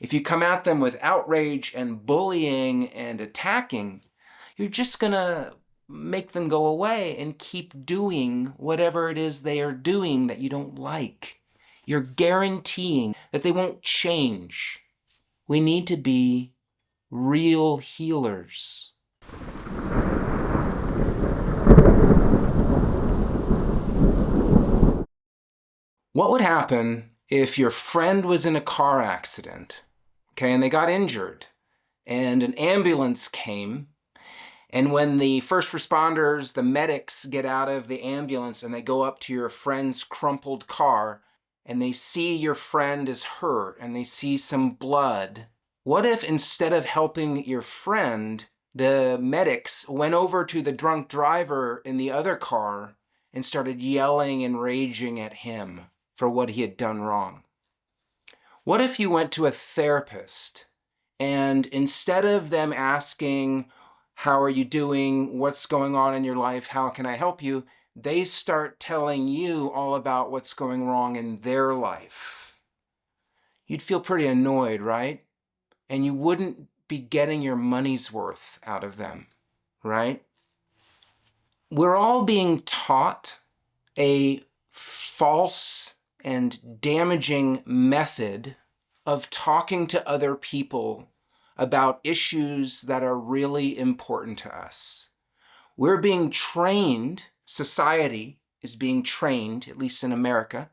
If you come at them with outrage and bullying and attacking, you're just going to make them go away and keep doing whatever it is they are doing that you don't like. You're guaranteeing that they won't change. We need to be real healers. What would happen if your friend was in a car accident, okay, and they got injured, and an ambulance came, and when the first responders, the medics, get out of the ambulance and they go up to your friend's crumpled car, and they see your friend is hurt, and they see some blood, what if instead of helping your friend, the medics went over to the drunk driver in the other car and started yelling and raging at him for what he had done wrong? What if you went to a therapist and instead of them asking, how are you doing? What's going on in your life? How can I help you? They start telling you all about what's going wrong in their life. You'd feel pretty annoyed, right? And you wouldn't be getting your money's worth out of them, right? We're all being taught a false and damaging method of talking to other people about issues that are really important to us. We're being trained, society is being trained, at least in America,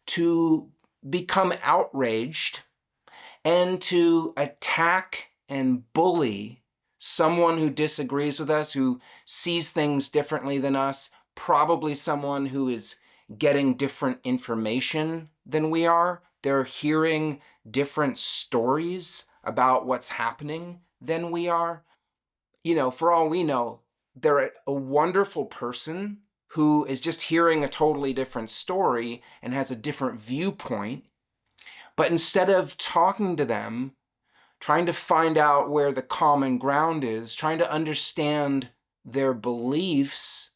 to become outraged and to attack and bully someone who disagrees with us, who sees things differently than us, probably someone who is getting different information than we are. They're hearing different stories about what's happening than we are. You know, for all we know, they're a wonderful person who is just hearing a totally different story and has a different viewpoint. But instead of talking to them, trying to find out where the common ground is, trying to understand their beliefs,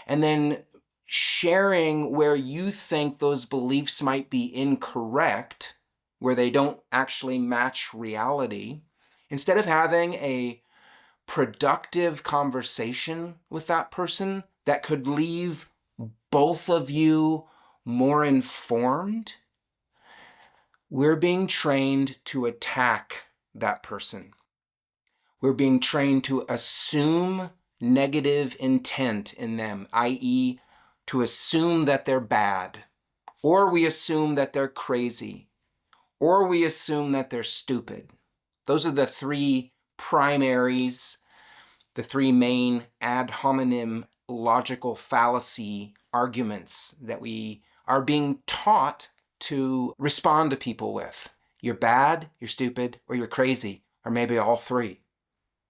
and then sharing where you think those beliefs might be incorrect, where they don't actually match reality, instead of having a productive conversation with that person that could leave both of you more informed, we're being trained to attack that person. We're being trained to assume negative intent in them, i.e., to assume that they're bad, or we assume that they're crazy, or we assume that they're stupid. Those are the three primaries, the three main ad hominem logical fallacy arguments that we are being taught to respond to people with. You're bad, you're stupid, or you're crazy, or maybe all three.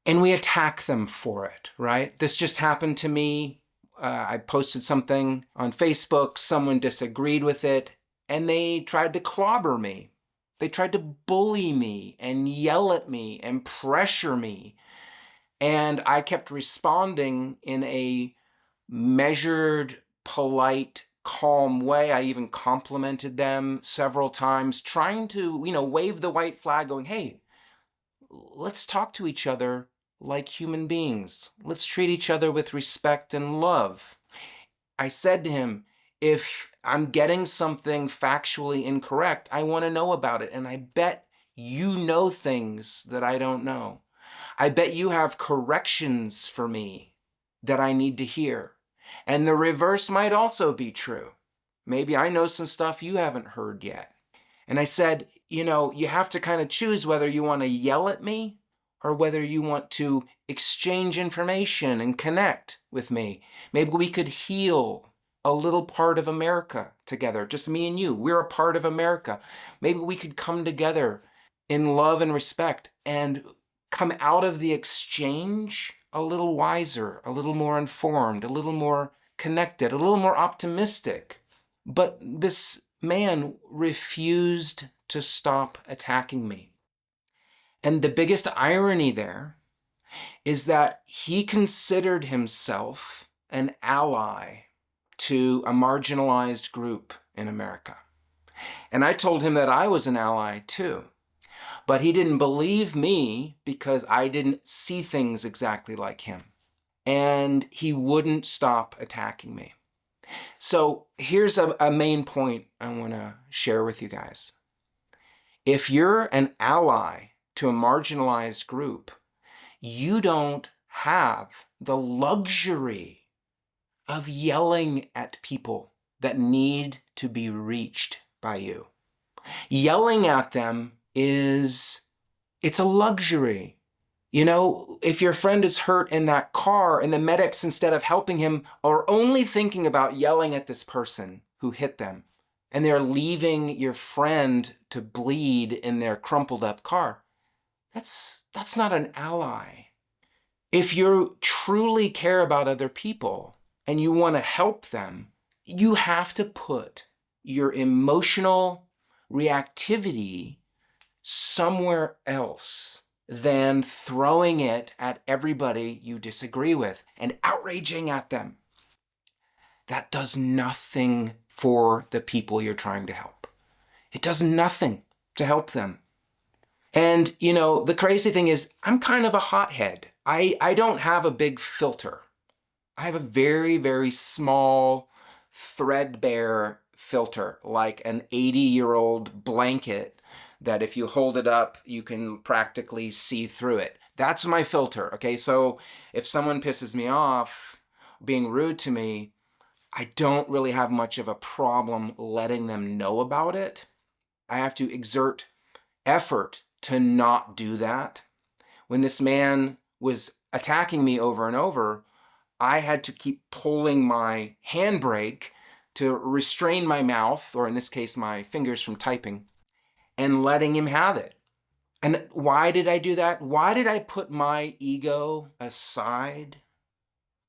And we attack them for it, right? This just happened to me. I posted something on Facebook, someone disagreed with it, and they tried to clobber me. They tried to bully me and yell at me and pressure me. And I kept responding in a measured, polite, calm way. I even complimented them several times, trying to, wave the white flag, going, hey, let's talk to each other like human beings. Let's treat each other with respect and love. I said to him, if I'm getting something factually incorrect, I want to know about it. And I bet you know things that I don't know. I bet you have corrections for me that I need to hear. And the reverse might also be true. Maybe I know some stuff you haven't heard yet. And I said, you have to kind of choose whether you want to yell at me or whether you want to exchange information and connect with me. Maybe we could heal a little part of America together, just me and you. We're a part of America. Maybe we could come together in love and respect and come out of the exchange a little wiser, a little more informed, a little more connected, a little more optimistic. But this man refused to stop attacking me. And the biggest irony there is that he considered himself an ally to a marginalized group in America. And I told him that I was an ally too. But he didn't believe me because I didn't see things exactly like him. And he wouldn't stop attacking me. So here's a main point I want to share with you guys. If you're an ally to a marginalized group, you don't have the luxury of yelling at people that need to be reached by you. Yelling at them it's a luxury. You know, if your friend is hurt in that car and the medics, instead of helping him, are only thinking about yelling at this person who hit them, and they're leaving your friend to bleed in their crumpled up car, that's not an ally. If you truly care about other people and you want to help them, you have to put your emotional reactivity somewhere else than throwing it at everybody you disagree with and outraging at them. That does nothing for the people you're trying to help. It does nothing to help them. And, you know, the crazy thing is, I'm kind of a hothead. I don't have a big filter. I have a very, very small, threadbare filter, like an 80-year-old blanket that if you hold it up, you can practically see through it. That's my filter, okay? So if someone pisses me off, being rude to me, I don't really have much of a problem letting them know about it. I have to exert effort to not do that. When this man was attacking me over and over, I had to keep pulling my handbrake to restrain my mouth, or in this case, my fingers from typing, and letting him have it. And why did I do that? Why did I put my ego aside?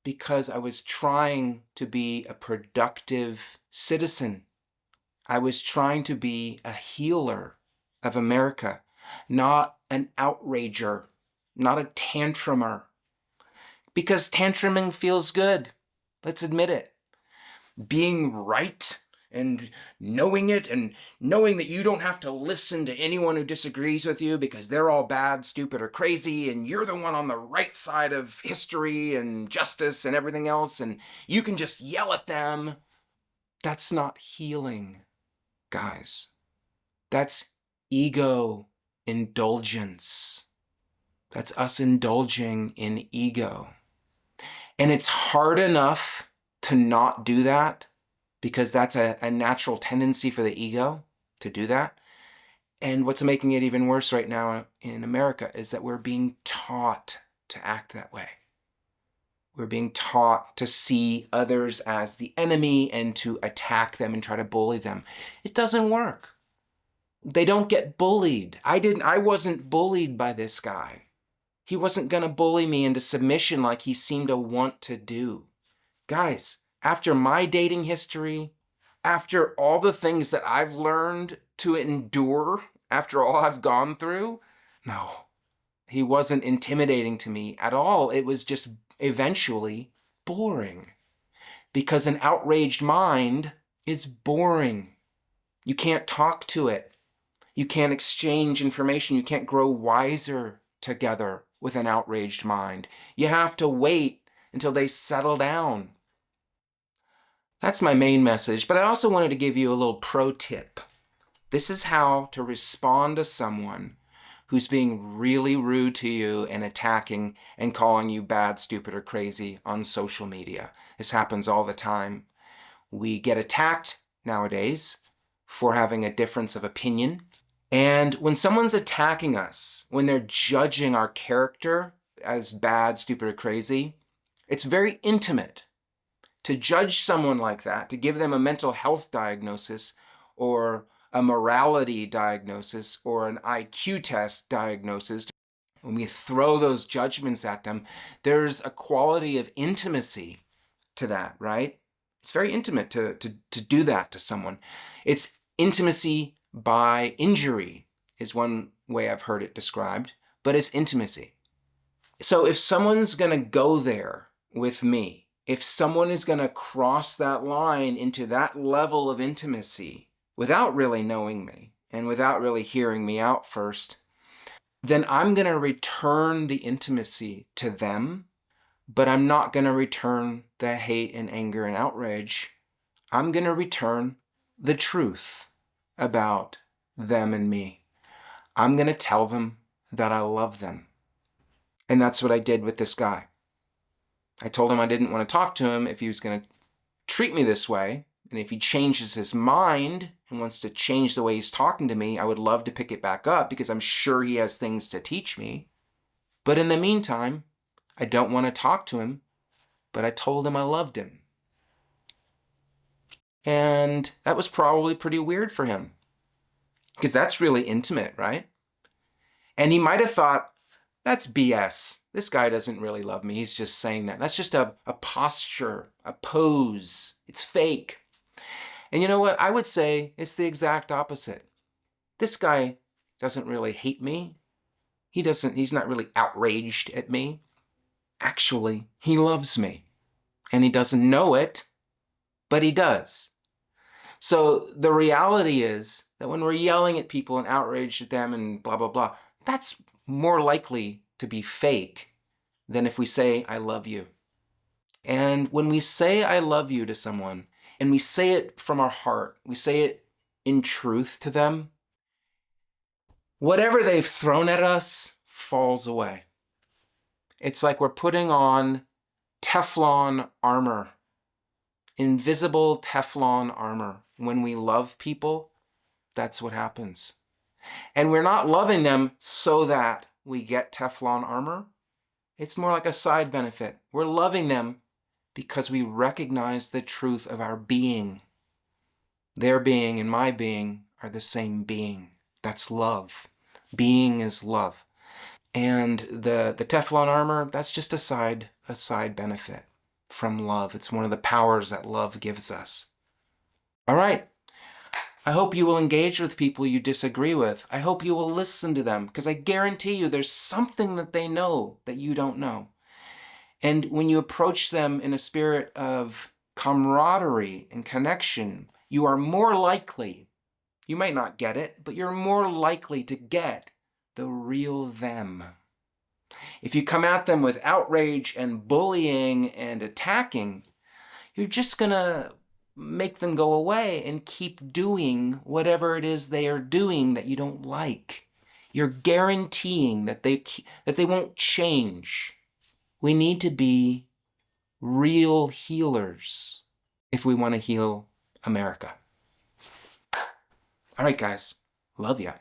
Because I was trying to be a productive citizen. I was trying to be a healer of America, not an outrager, not a tantrumer. Because tantruming feels good. Let's admit it. Being right and knowing it and knowing that you don't have to listen to anyone who disagrees with you because they're all bad, stupid, or crazy, and you're the one on the right side of history and justice and everything else, and you can just yell at them. That's not healing, guys. That's ego indulgence. That's us indulging in ego. And it's hard enough to not do that because that's a natural tendency for the ego to do that. And what's making it even worse right now in America is that we're being taught to act that way. We're being taught to see others as the enemy and to attack them and try to bully them. It doesn't work. They don't get bullied. I wasn't bullied by this guy. He wasn't going to bully me into submission like he seemed to want to do. Guys, after my dating history, after all the things that I've learned to endure, after all I've gone through, no, he wasn't intimidating to me at all. It was just eventually boring. Because an outraged mind is boring. You can't talk to it. You can't exchange information. You can't grow wiser together with an outraged mind. You have to wait until they settle down. That's my main message, but I also wanted to give you a little pro tip. This is how to respond to someone who's being really rude to you and attacking and calling you bad, stupid, or crazy on social media. This happens all the time. We get attacked nowadays for having a difference of opinion. And when someone's attacking us, when they're judging our character as bad, stupid, or crazy, it's very intimate. To judge someone like that, to give them a mental health diagnosis or a morality diagnosis or an IQ test diagnosis, when we throw those judgments at them, there's a quality of intimacy to that, right? It's very intimate to do that to someone. It's intimacy by injury is one way I've heard it described, but it's intimacy. So if someone's going to go there with me, if someone is going to cross that line into that level of intimacy without really knowing me and without really hearing me out first, then I'm going to return the intimacy to them, but I'm not going to return the hate and anger and outrage. I'm going to return the truth about them and me. I'm going to tell them that I love them. And that's what I did with this guy. I told him I didn't want to talk to him if he was going to treat me this way. And if he changes his mind and wants to change the way he's talking to me, I would love to pick it back up because I'm sure he has things to teach me. But in the meantime, I don't want to talk to him, but I told him I loved him. And that was probably pretty weird for him because that's really intimate, right? And he might have thought, that's BS. This guy doesn't really love me. He's just saying that. That's just a posture, a pose. It's fake. And you know what? I would say it's the exact opposite. This guy doesn't really hate me. He's not really outraged at me. Actually, he loves me. And he doesn't know it, but he does. So the reality is that when we're yelling at people and outraged at them and blah, blah, blah, that's more likely to be fake than if we say, I love you. And when we say I love you to someone, and we say it from our heart, we say it in truth to them, whatever they've thrown at us falls away. It's like we're putting on Teflon armor, invisible Teflon armor. When we love people, that's what happens. And we're not loving them so that we get Teflon armor. It's more like a side benefit. We're loving them because we recognize the truth of our being. Their being and my being are the same being. That's love. Being is love. And the Teflon armor, that's just a side benefit from love. It's one of the powers that love gives us. All right. I hope you will engage with people you disagree with. I hope you will listen to them because I guarantee you there's something that they know that you don't know. And when you approach them in a spirit of camaraderie and connection, you are more likely, you might not get it, but you're more likely to get the real them. If you come at them with outrage and bullying and attacking, you're just going to make them go away and keep doing whatever it is they are doing that you don't like. You're guaranteeing that they won't change. We need to be real healers if we want to heal America. All right, guys. Love ya.